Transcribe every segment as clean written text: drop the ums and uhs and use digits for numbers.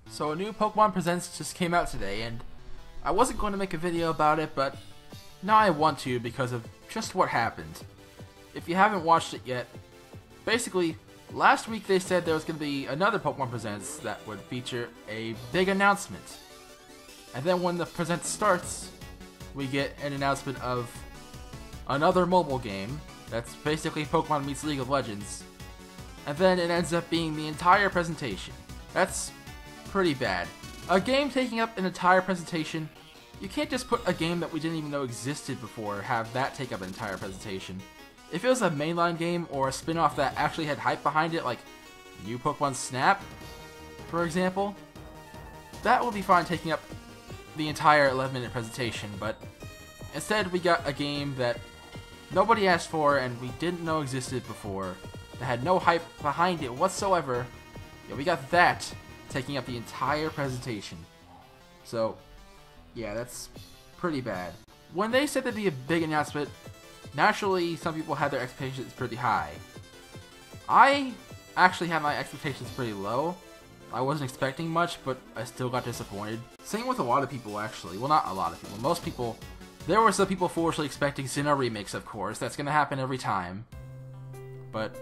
So a new Pokemon Presents just came out today, and I wasn't going to make a video about it, but now I want to because of just what happened. If you haven't watched it yet, basically, last week they said there was going to be another Pokemon Presents that would feature a big announcement. And then when the Present starts, we get an announcement of another mobile game that's basically Pokemon meets League of Legends. And then it ends up being the entire presentation. That's pretty bad. A game taking up an entire presentation, you can't just put a game that we didn't even know existed before, have that take up an entire presentation. If it was a mainline game or a spin-off that actually had hype behind it, like New Pokemon Snap, for example, that would be fine taking up the entire 11-minute presentation, but instead we got a game that nobody asked for and we didn't know existed before, that had no hype behind it whatsoever. Yeah, we got that taking up the entire presentation. So, yeah, that's pretty bad. When they said there'd be a big announcement, naturally some people had their expectations pretty high. I actually had my expectations pretty low. I wasn't expecting much, but I still got disappointed. Same with a lot of people, actually. Well, not a lot of people. Most people. There were some people foolishly expecting Sinnoh remakes, of course. That's gonna happen every time. But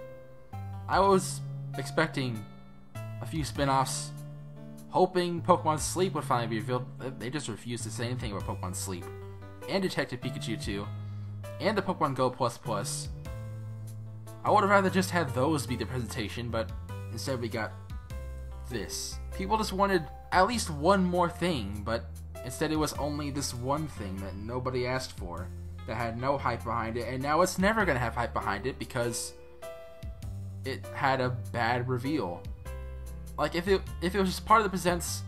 I was expecting a few spin-offs, hoping Pokemon Sleep would finally be revealed. They just refused to say anything about Pokemon Sleep. And Detective Pikachu 2. And the Pokemon Go++. I would have rather just had those be the presentation, but instead we got this. People just wanted at least one more thing, but instead it was only this one thing that nobody asked for, that had no hype behind it, and now it's never gonna have hype behind it because it had a bad reveal. Like, if it was just part of the presents,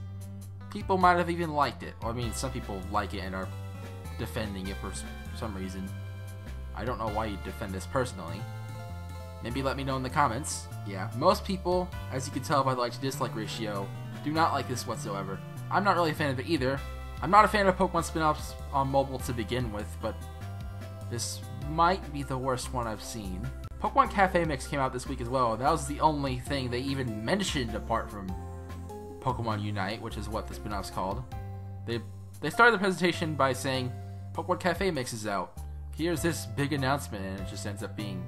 people might have even liked it. Or, I mean, some people like it and are defending it for some reason. I don't know why you defend this personally. Maybe let me know in the comments. Yeah, most people, as you can tell by the like to dislike ratio, do not like this whatsoever. I'm not really a fan of it either. I'm not a fan of Pokemon spin-offs on mobile to begin with, but this might be the worst one I've seen. Pokemon Cafe Mix came out this week as well, and that was the only thing they even mentioned apart from Pokemon Unite, which is what the spin-off's called. They started the presentation by saying, Pokemon Cafe Mix is out. Here's this big announcement, and it just ends up being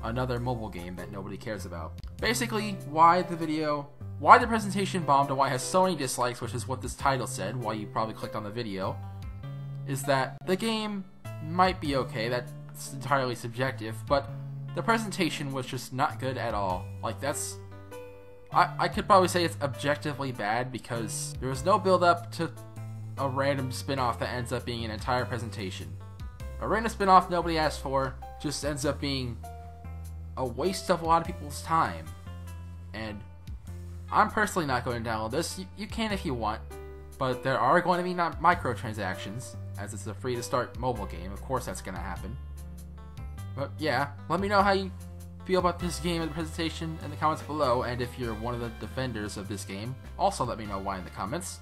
another mobile game that nobody cares about. Basically, why the presentation bombed and why it has so many dislikes, which is what this title said, why you probably clicked on the video, is that the game might be okay, that's entirely subjective, but the presentation was just not good at all. Like, that's... I could probably say it's objectively bad because there was no build-up to a random spin-off that ends up being an entire presentation. A random spin-off nobody asked for just ends up being a waste of a lot of people's time. And I'm personally not going to download this. You can if you want, but there are going to be microtransactions, as it's a free-to-start mobile game. Of course that's going to happen. But yeah, let me know how you feel about this game and the presentation in the comments below, and if you're one of the defenders of this game, also let me know why in the comments.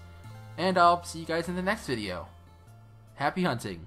And I'll see you guys in the next video. Happy hunting!